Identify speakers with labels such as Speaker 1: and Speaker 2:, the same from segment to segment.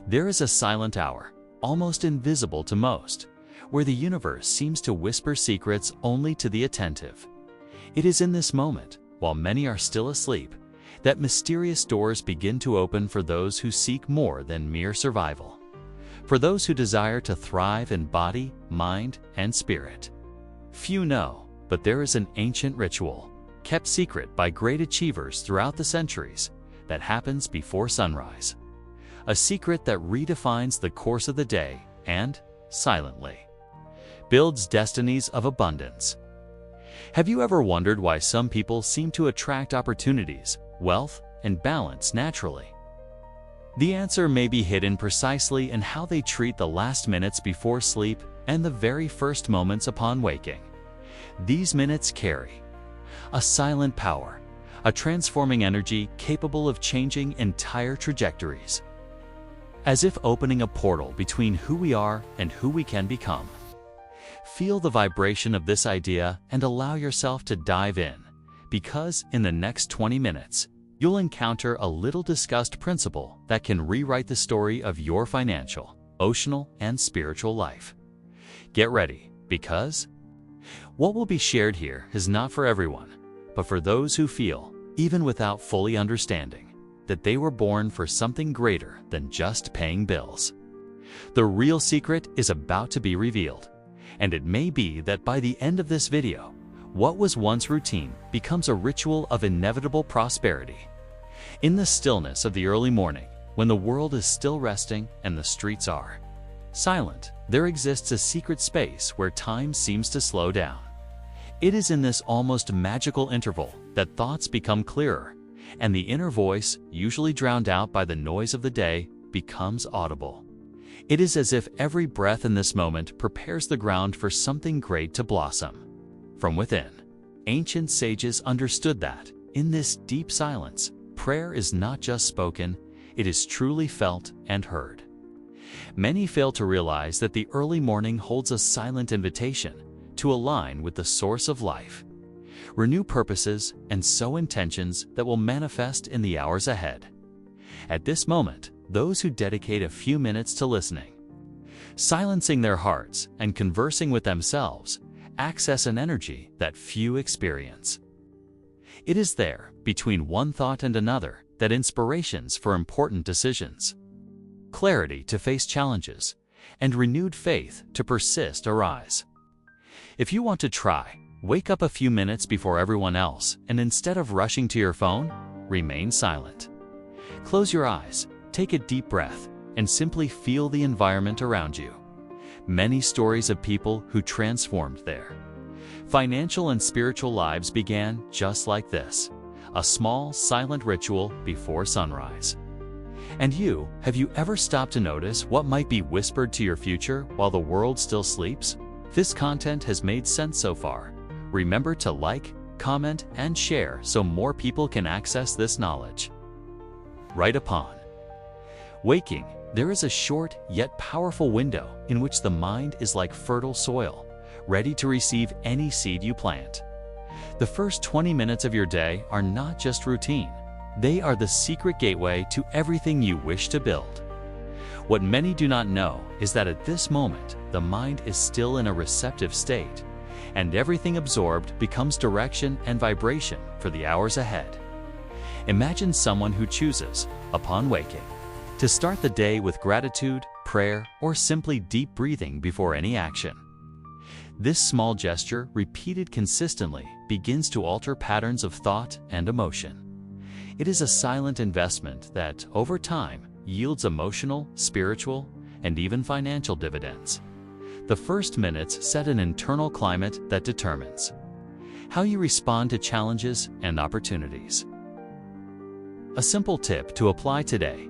Speaker 1: There is a silent hour, almost invisible to most, where the universe seems to whisper secrets only to the attentive. It is in this moment, while many are still asleep, that mysterious doors begin to open for those who seek more than mere survival. For those who desire to thrive in body, mind, and spirit. Few know, but there is an ancient ritual, kept secret by great achievers throughout the centuries, that happens before sunrise. A secret that redefines the course of the day and, silently, builds destinies of abundance. Have you ever wondered why some people seem to attract opportunities, wealth, and balance naturally? The answer may be hidden precisely in how they treat the last minutes before sleep and the very first moments upon waking. These minutes carry a silent power, a transforming energy capable of changing entire trajectories. As if opening a portal between who we are and who we can become. Feel the vibration of this idea and allow yourself to dive in, because in the next 20 minutes, you'll encounter a little discussed principle that can rewrite the story of your financial, emotional, and spiritual life. Get ready, because what will be shared here is not for everyone, but for those who feel, even without fully understanding, that they were born for something greater than just paying bills. The real secret is about to be revealed, and it may be that by the end of this video, what was once routine becomes a ritual of inevitable prosperity. In the stillness of the early morning, when the world is still resting and the streets are silent, there exists a secret space where time seems to slow down. It is in this almost magical interval that thoughts become clearer, and the inner voice, usually drowned out by the noise of the day, becomes audible. It is as if every breath in this moment prepares the ground for something great to blossom. From within, ancient sages understood that, in this deep silence, prayer is not just spoken, it is truly felt and heard. Many fail to realize that the early morning holds a silent invitation to align with the source of life, renew purposes, and sow intentions that will manifest in the hours ahead. At this moment, those who dedicate a few minutes to listening, silencing their hearts, and conversing with themselves, access an energy that few experience. It is there, between one thought and another, that inspirations for important decisions, clarity to face challenges, and renewed faith to persist arise. If you want to try, wake up a few minutes before everyone else, and instead of rushing to your phone, remain silent. Close your eyes, take a deep breath, and simply feel the environment around you. Many stories of people who transformed their financial and spiritual lives began just like this, a small, silent ritual before sunrise. And you, have you ever stopped to notice what might be whispered to your future while the world still sleeps? If this content has made sense so far, remember to like, comment, and share so more people can access this knowledge. Right upon waking, there is a short yet powerful window in which the mind is like fertile soil, ready to receive any seed you plant. The first 20 minutes of your day are not just routine. They are the secret gateway to everything you wish to build. What many do not know is that at this moment, the mind is still in a receptive state, and everything absorbed becomes direction and vibration for the hours ahead. Imagine someone who chooses, upon waking, to start the day with gratitude, prayer, or simply deep breathing before any action. This small gesture, repeated consistently, begins to alter patterns of thought and emotion. It is a silent investment that, over time, yields emotional, spiritual, and even financial dividends. The first minutes set an internal climate that determines how you respond to challenges and opportunities. A simple tip to apply today.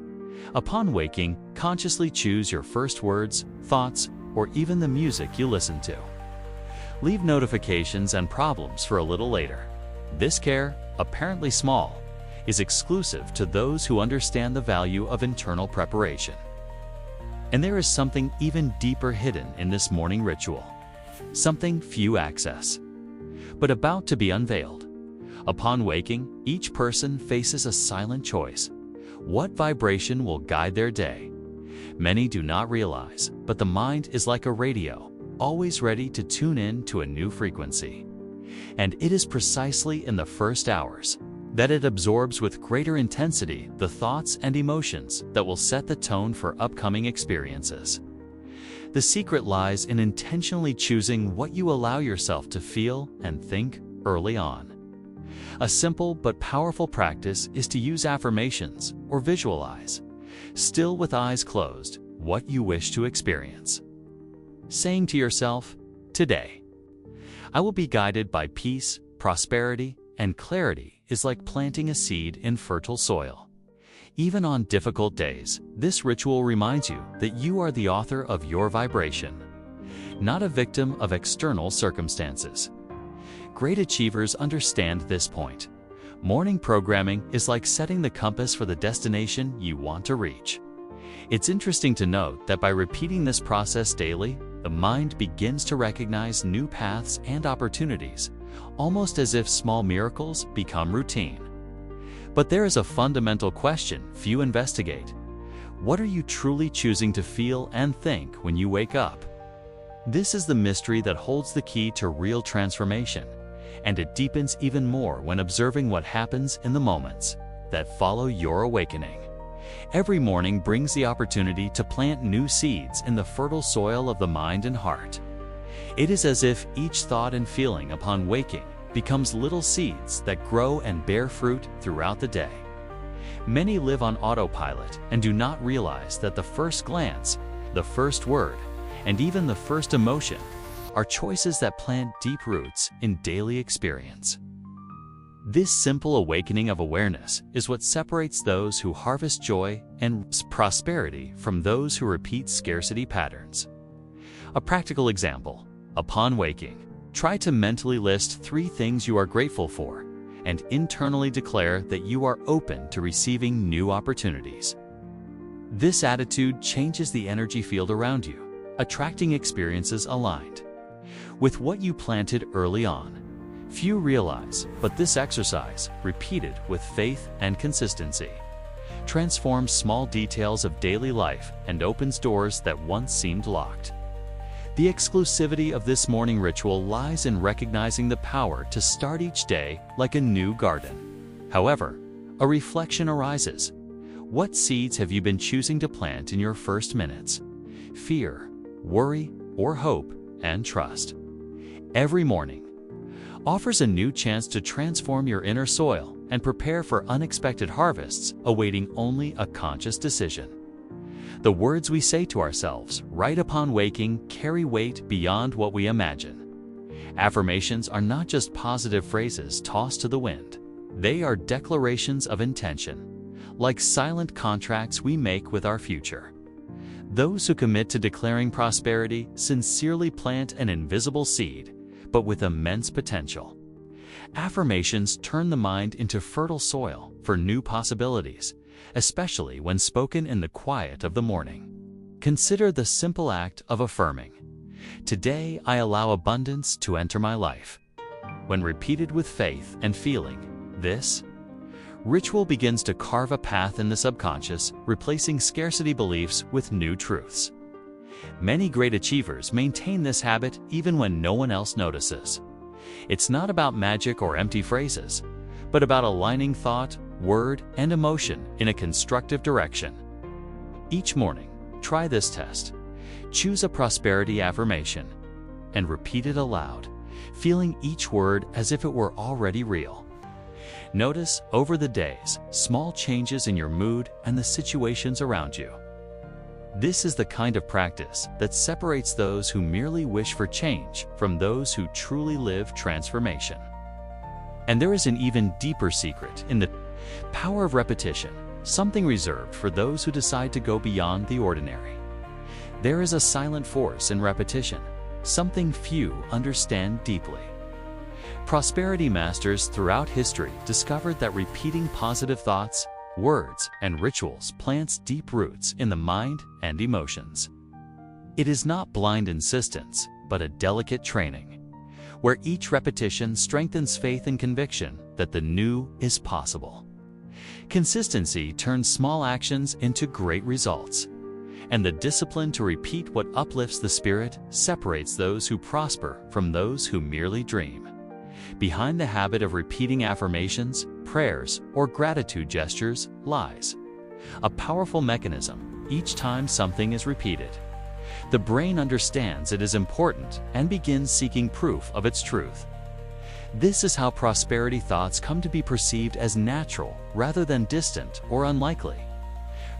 Speaker 1: Upon waking, consciously choose your first words, thoughts, or even the music you listen to. Leave notifications and problems for a little later. This care, apparently small, is exclusive to those who understand the value of internal preparation. And there is something even deeper hidden in this morning ritual, something few access, but about to be unveiled. Upon waking, each person faces a silent choice. What vibration will guide their day? Many do not realize, but the mind is like a radio, always ready to tune in to a new frequency. And it is precisely in the first hours that it absorbs with greater intensity the thoughts and emotions that will set the tone for upcoming experiences. The secret lies in intentionally choosing what you allow yourself to feel and think early on. A simple but powerful practice is to use affirmations or visualize, still with eyes closed, what you wish to experience. Saying to yourself, "Today, I will be guided by peace, prosperity, and clarity," is like planting a seed in fertile soil. Even on difficult days, this ritual reminds you that you are the author of your vibration, not a victim of external circumstances. Great achievers understand this point. Morning programming is like setting the compass for the destination you want to reach. It's interesting to note that by repeating this process daily, the mind begins to recognize new paths and opportunities, almost as if small miracles become routine. But there is a fundamental question few investigate. What are you truly choosing to feel and think when you wake up? This is the mystery that holds the key to real transformation, and it deepens even more when observing what happens in the moments that follow your awakening. Every morning brings the opportunity to plant new seeds in the fertile soil of the mind and heart. It is as if each thought and feeling upon waking becomes little seeds that grow and bear fruit throughout the day. Many live on autopilot and do not realize that the first glance, the first word, and even the first emotion are choices that plant deep roots in daily experience. This simple awakening of awareness is what separates those who harvest joy and prosperity from those who repeat scarcity patterns. A practical example: upon waking, try to mentally list 3 things you are grateful for and internally declare that you are open to receiving new opportunities. This attitude changes the energy field around you, attracting experiences aligned with what you planted early on. Few realize, but this exercise, repeated with faith and consistency, transforms small details of daily life and opens doors that once seemed locked. The exclusivity of this morning ritual lies in recognizing the power to start each day like a new garden. However, a reflection arises. What seeds have you been choosing to plant in your first minutes? Fear, worry, or hope and trust? Every morning offers a new chance to transform your inner soil and prepare for unexpected harvests, awaiting only a conscious decision. The words we say to ourselves right upon waking carry weight beyond what we imagine. Affirmations are not just positive phrases tossed to the wind. They are declarations of intention, like silent contracts we make with our future. Those who commit to declaring prosperity sincerely plant an invisible seed, but with immense potential. Affirmations turn the mind into fertile soil for new possibilities, especially when spoken in the quiet of the morning. Consider the simple act of affirming, "Today I allow abundance to enter my life." When repeated with faith and feeling, this ritual begins to carve a path in the subconscious, replacing scarcity beliefs with new truths. Many great achievers maintain this habit even when no one else notices. It's not about magic or empty phrases, but about aligning thought, word, and emotion in a constructive direction. Each morning, try this test. Choose a prosperity affirmation and repeat it aloud, feeling each word as if it were already real. Notice over the days small changes in your mood and the situations around you. This is the kind of practice that separates those who merely wish for change from those who truly live transformation. And there is an even deeper secret in the power of repetition, something reserved for those who decide to go beyond the ordinary. There is a silent force in repetition, something few understand deeply. Prosperity masters throughout history discovered that repeating positive thoughts, words, and rituals plants deep roots in the mind and emotions. It is not blind insistence, but a delicate training, where each repetition strengthens faith and conviction that the new is possible. Consistency turns small actions into great results. And the discipline to repeat what uplifts the spirit separates those who prosper from those who merely dream. Behind the habit of repeating affirmations, prayers, or gratitude gestures lies a powerful mechanism each time something is repeated. The brain understands it is important and begins seeking proof of its truth. This is how prosperity thoughts come to be perceived as natural rather than distant or unlikely.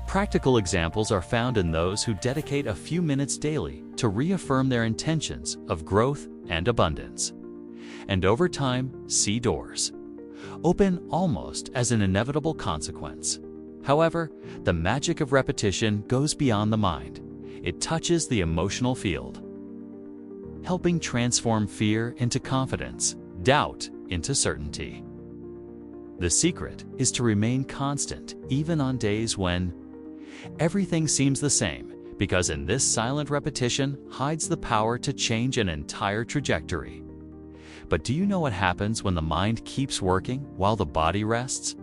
Speaker 1: Practical examples are found in those who dedicate a few minutes daily to reaffirm their intentions of growth and abundance. And over time, see doors open almost as an inevitable consequence. However, the magic of repetition goes beyond the mind. It touches the emotional field, helping transform fear into confidence, doubt into certainty. The secret is to remain constant even on days when everything seems the same, because in this silent repetition hides the power to change an entire trajectory. But do you know what happens when the mind keeps working while the body rests?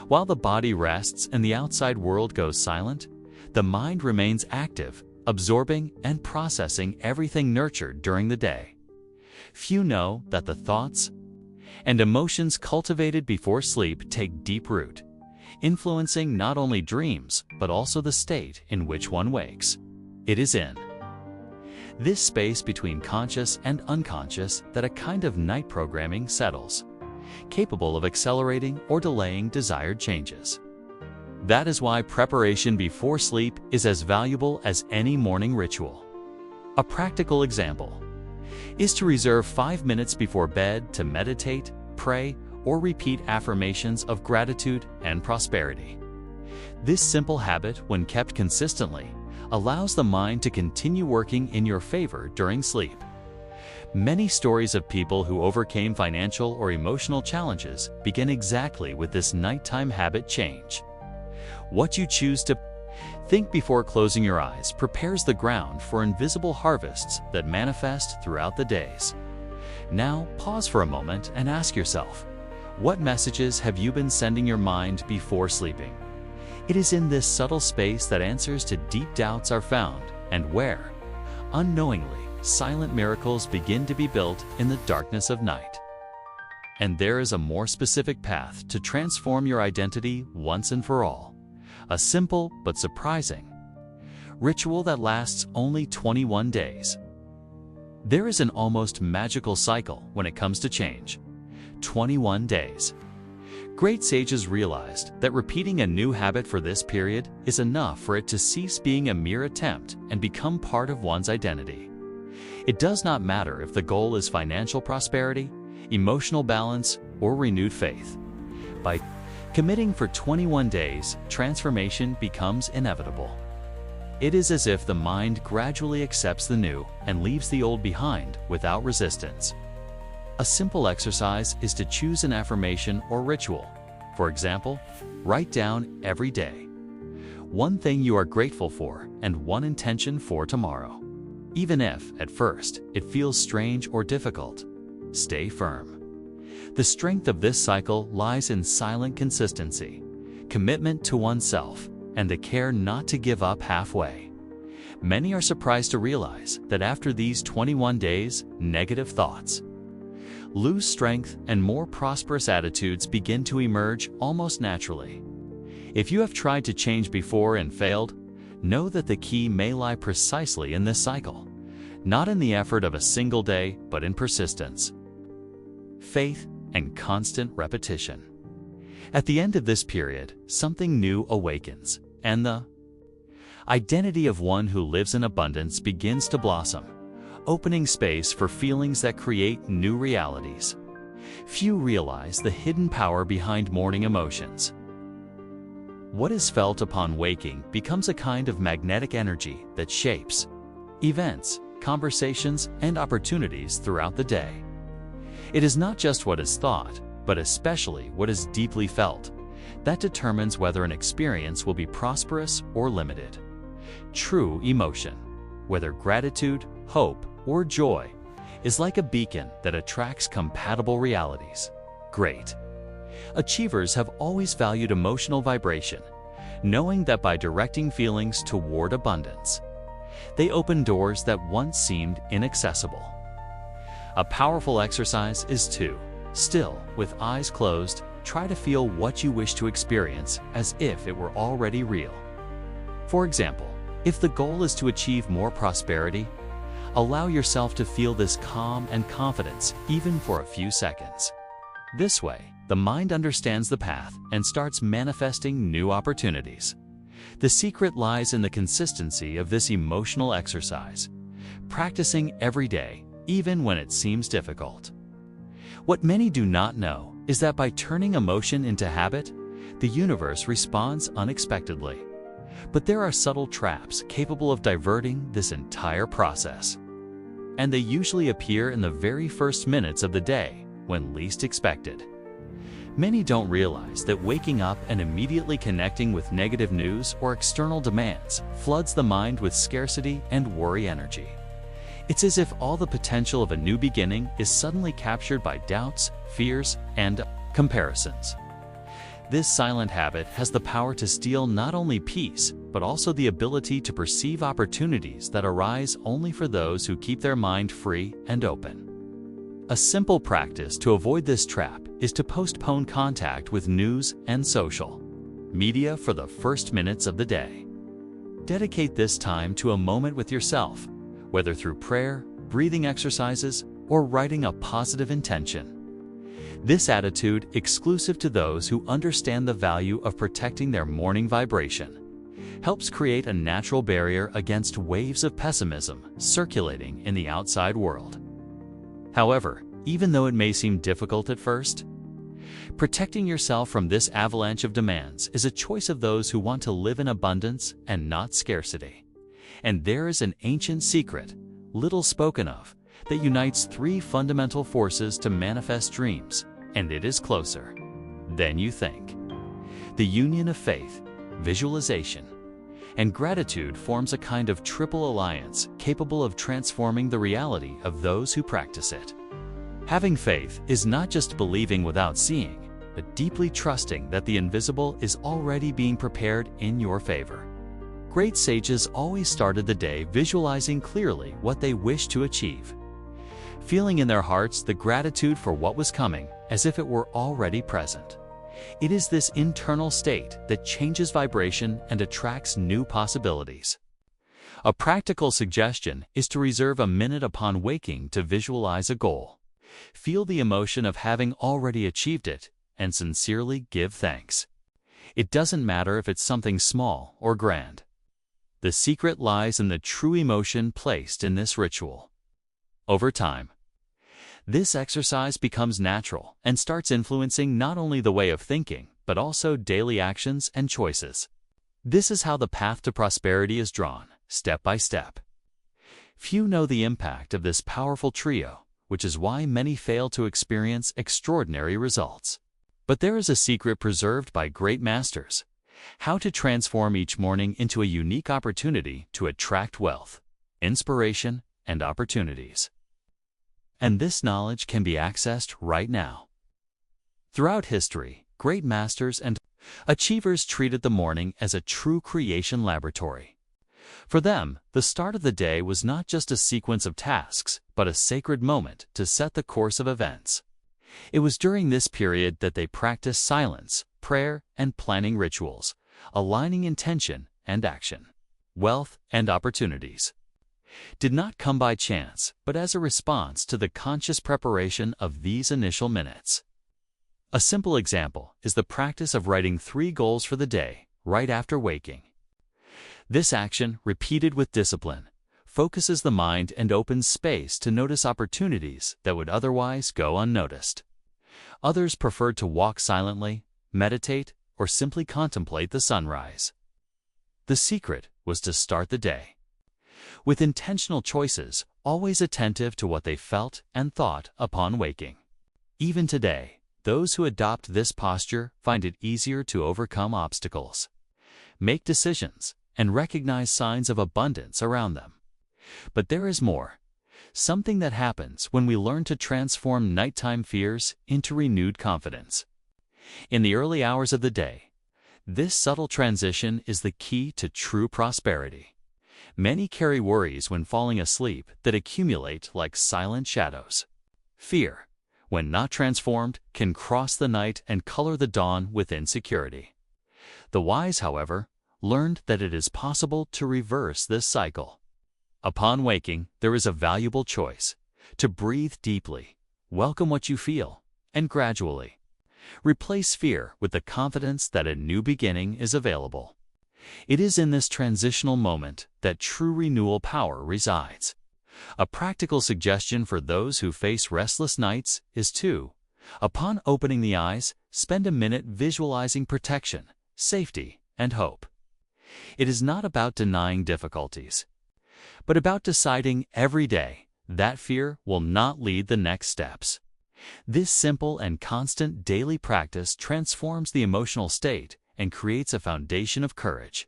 Speaker 1: While the body rests and the outside world goes silent, the mind remains active, absorbing and processing everything nurtured during the day. Few know that the thoughts and emotions cultivated before sleep take deep root, influencing not only dreams but also the state in which one wakes. It is in this space between conscious and unconscious that a kind of night programming settles, capable of accelerating or delaying desired changes. That is why preparation before sleep is as valuable as any morning ritual. A practical example is to reserve 5 minutes before bed to meditate, pray, or repeat affirmations of gratitude and prosperity. This simple habit, when kept consistently, allows the mind to continue working in your favor during sleep. Many stories of people who overcame financial or emotional challenges begin exactly with this nighttime habit change. What you choose to think before closing your eyes prepares the ground for invisible harvests that manifest throughout the days. Now, pause for a moment and ask yourself, what messages have you been sending your mind before sleeping? It is in this subtle space that answers to deep doubts are found, and where, unknowingly, silent miracles begin to be built in the darkness of night. And there is a more specific path to transform your identity once and for all. A simple but surprising ritual that lasts only 21 days. There is an almost magical cycle when it comes to change. 21 days. Great sages realized that repeating a new habit for this period is enough for it to cease being a mere attempt and become part of one's identity. It does not matter if the goal is financial prosperity, emotional balance, or renewed faith. By committing for 21 days, transformation becomes inevitable. It is as if the mind gradually accepts the new and leaves the old behind without resistance. A simple exercise is to choose an affirmation or ritual. For example, write down every day one thing you are grateful for and one intention for tomorrow. Even if, at first, it feels strange or difficult, stay firm. The strength of this cycle lies in silent consistency, commitment to oneself, and the care not to give up halfway. Many are surprised to realize that after these 21 days, negative thoughts lose strength and more prosperous attitudes begin to emerge almost naturally. If you have tried to change before and failed, know that the key may lie precisely in this cycle, not in the effort of a single day, but in persistence, faith, and constant repetition. At the end of this period, something new awakens, and the identity of one who lives in abundance begins to blossom, opening space for feelings that create new realities. Few realize the hidden power behind morning emotions. What is felt upon waking becomes a kind of magnetic energy that shapes events, conversations, and opportunities throughout the day. It is not just what is thought, but especially what is deeply felt, that determines whether an experience will be prosperous or limited. True emotion, whether gratitude, hope, or joy, is like a beacon that attracts compatible realities. Great achievers have always valued emotional vibration, knowing that by directing feelings toward abundance, they open doors that once seemed inaccessible. A powerful exercise is to, still, with eyes closed, try to feel what you wish to experience as if it were already real. For example, if the goal is to achieve more prosperity, allow yourself to feel this calm and confidence even for a few seconds. This way, the mind understands the path and starts manifesting new opportunities. The secret lies in the consistency of this emotional exercise, practicing every day, even when it seems difficult. What many do not know is that by turning emotion into habit, the universe responds unexpectedly. But there are subtle traps capable of diverting this entire process. And they usually appear in the very first minutes of the day, when least expected. Many don't realize that waking up and immediately connecting with negative news or external demands floods the mind with scarcity and worry energy. It's as if all the potential of a new beginning is suddenly captured by doubts, fears, and comparisons. This silent habit has the power to steal not only peace, but also the ability to perceive opportunities that arise only for those who keep their mind free and open. A simple practice to avoid this trap is to postpone contact with news and social media for the first minutes of the day. Dedicate this time to a moment with yourself, whether through prayer, breathing exercises, or writing a positive intention. This attitude, exclusive to those who understand the value of protecting their morning vibration, helps create a natural barrier against waves of pessimism circulating in the outside world. However, even though it may seem difficult at first, protecting yourself from this avalanche of demands is a choice of those who want to live in abundance and not scarcity. And there is an ancient secret, little spoken of, that unites three fundamental forces to manifest dreams, and it is closer than you think. The union of faith, visualization, and gratitude forms a kind of triple alliance capable of transforming the reality of those who practice it. Having faith is not just believing without seeing, but deeply trusting that the invisible is already being prepared in your favor. Great sages always started the day visualizing clearly what they wished to achieve, feeling in their hearts the gratitude for what was coming as if it were already present. It is this internal state that changes vibration and attracts new possibilities. A practical suggestion is to reserve a minute upon waking to visualize a goal. Feel the emotion of having already achieved it and sincerely give thanks. It doesn't matter if it's something small or grand. The secret lies in the true emotion placed in this ritual. Over time, this exercise becomes natural and starts influencing not only the way of thinking, but also daily actions and choices. This is how the path to prosperity is drawn, step by step. Few know the impact of this powerful trio, which is why many fail to experience extraordinary results. But there is a secret preserved by great masters: how to transform each morning into a unique opportunity to attract wealth, inspiration, and opportunities. And this knowledge can be accessed right now. Throughout history, great masters and achievers treated the morning as a true creation laboratory. For them, the start of the day was not just a sequence of tasks, but a sacred moment to set the course of events. It was during this period that they practiced silence, prayer, and planning rituals, aligning intention and action. Wealth and opportunities did not come by chance, but as a response to the conscious preparation of these initial minutes. A simple example is the practice of writing 3 goals for the day, right after waking. This action, repeated with discipline, focuses the mind and opens space to notice opportunities that would otherwise go unnoticed. Others preferred to walk silently, meditate, or simply contemplate the sunrise. The secret was to start the day with intentional choices, always attentive to what they felt and thought upon waking. Even today, those who adopt this posture find it easier to overcome obstacles, make decisions, and recognize signs of abundance around them. But there is more, something that happens when we learn to transform nighttime fears into renewed confidence. In the early hours of the day, This subtle transition is the key to true prosperity. Many carry worries when falling asleep that accumulate like silent shadows. Fear, when not transformed, can cross the night and color the dawn with insecurity. The wise, however, learned that it is possible to reverse this cycle. Upon waking, there is a valuable choice: to breathe deeply, welcome what you feel, and gradually replace fear with the confidence that a new beginning is available. It is in this transitional moment that true renewal power resides. A practical suggestion for those who face restless nights is to, upon opening the eyes, spend a minute visualizing protection, safety, and hope. It is not about denying difficulties, but about deciding every day that fear will not lead the next steps. This simple and constant daily practice transforms the emotional state and creates a foundation of courage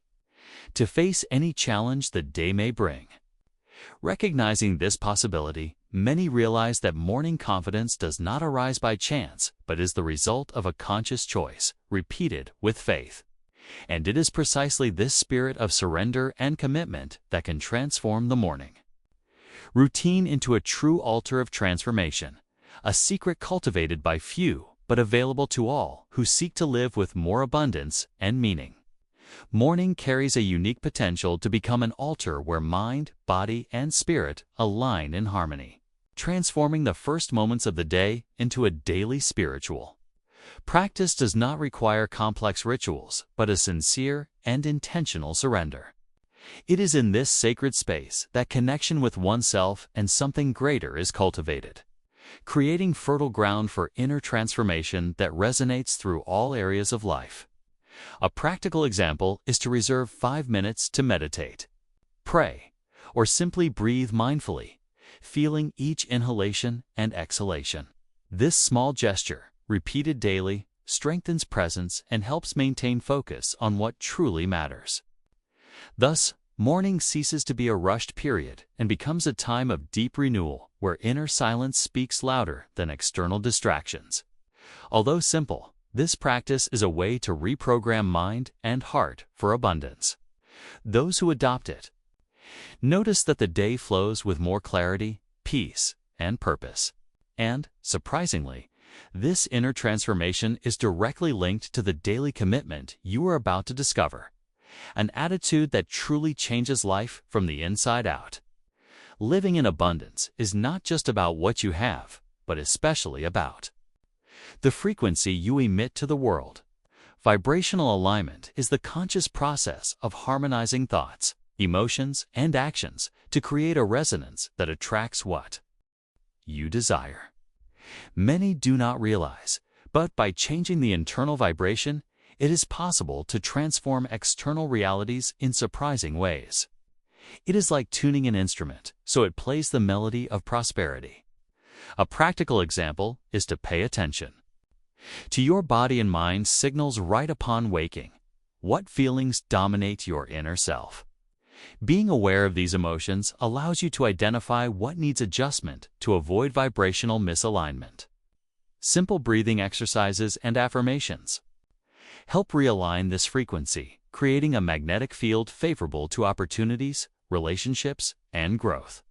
Speaker 1: to face any challenge the day may bring. Recognizing this possibility, many realize that morning confidence does not arise by chance, but is the result of a conscious choice, repeated with faith. And it is precisely this spirit of surrender and commitment that can transform the morning routine into a true altar of transformation, a secret cultivated by few but available to all who seek to live with more abundance and meaning. Morning carries a unique potential to become an altar where mind, body, and spirit align in harmony, transforming the first moments of the day into a daily spiritual. Practice does not require complex rituals, but a sincere and intentional surrender. It is in this sacred space that connection with oneself and something greater is cultivated, creating fertile ground for inner transformation that resonates through all areas of life. A practical example is to reserve 5 minutes to meditate, pray, or simply breathe mindfully, feeling each inhalation and exhalation. This small gesture, repeated daily, strengthens presence and helps maintain focus on what truly matters. Thus, morning ceases to be a rushed period and becomes a time of deep renewal where inner silence speaks louder than external distractions. Although simple, this practice is a way to reprogram mind and heart for abundance. Those who adopt it notice that the day flows with more clarity, peace, and purpose. And, surprisingly, this inner transformation is directly linked to the daily commitment you are about to discover, an attitude that truly changes life from the inside out. Living in abundance is not just about what you have, but especially about the frequency you emit to the world. Vibrational alignment is the conscious process of harmonizing thoughts, emotions, and actions to create a resonance that attracts what you desire. Many do not realize, but by changing the internal vibration, it is possible to transform external realities in surprising ways. It is like tuning an instrument, so it plays the melody of prosperity. A practical example is to pay attention to your body and mind signals right upon waking. What feelings dominate your inner self? Being aware of these emotions allows you to identify what needs adjustment to avoid vibrational misalignment. Simple breathing exercises and affirmations help realign this frequency, creating a magnetic field favorable to opportunities, relationships, and growth.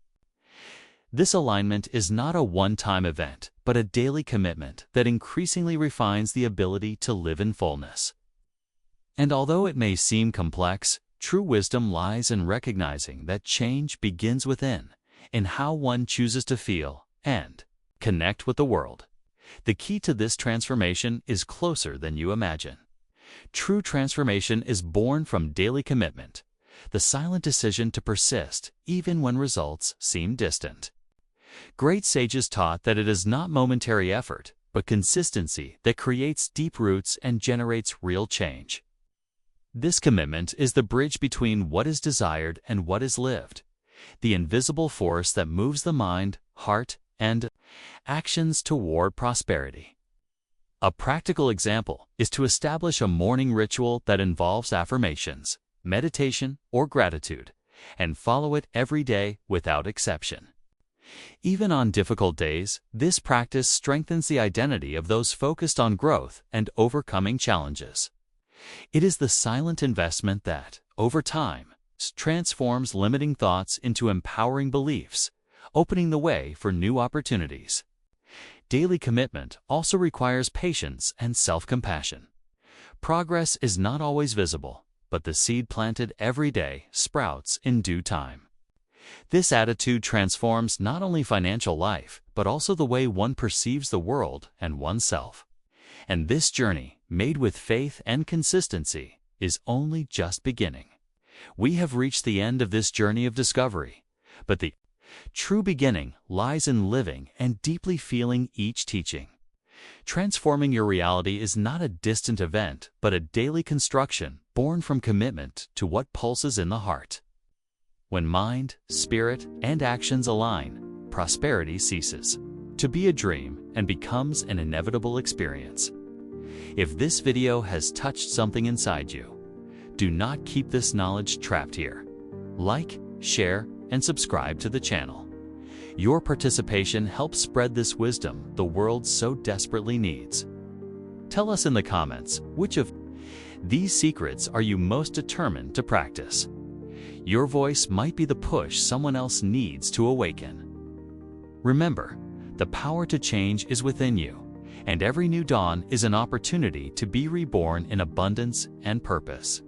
Speaker 1: This alignment is not a one-time event, but a daily commitment that increasingly refines the ability to live in fullness. And although it may seem complex, true wisdom lies in recognizing that change begins within, in how one chooses to feel and connect with the world. The key to this transformation is closer than you imagine. True transformation is born from daily commitment, the silent decision to persist even when results seem distant. Great sages taught that it is not momentary effort, but consistency that creates deep roots and generates real change. This commitment is the bridge between what is desired and what is lived, the invisible force that moves the mind, heart, and actions toward prosperity. A practical example is to establish a morning ritual that involves affirmations, meditation, or gratitude, and follow it every day without exception. Even on difficult days, this practice strengthens the identity of those focused on growth and overcoming challenges. It is the silent investment that, over time, transforms limiting thoughts into empowering beliefs, opening the way for new opportunities. Daily commitment also requires patience and self-compassion. Progress is not always visible, but the seed planted every day sprouts in due time. This attitude transforms not only financial life, but also the way one perceives the world and oneself. And this journey, made with faith and consistency, is only just beginning. We have reached the end of this journey of discovery, but the true beginning lies in living and deeply feeling each teaching. Transforming your reality is not a distant event, but a daily construction born from commitment to what pulses in the heart. When mind, spirit, and actions align, prosperity ceases to be a dream and becomes an inevitable experience. If this video has touched something inside you, do not keep this knowledge trapped here. Like, share, and subscribe to the channel. Your participation helps spread this wisdom the world so desperately needs. Tell us in the comments, which of these secrets are you most determined to practice? Your voice might be the push someone else needs to awaken. Remember, the power to change is within you, and every new dawn is an opportunity to be reborn in abundance and purpose.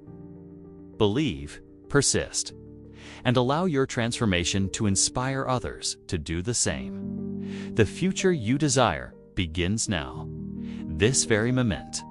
Speaker 1: Believe, persist, and allow your transformation to inspire others to do the same. The future you desire begins now, this very moment.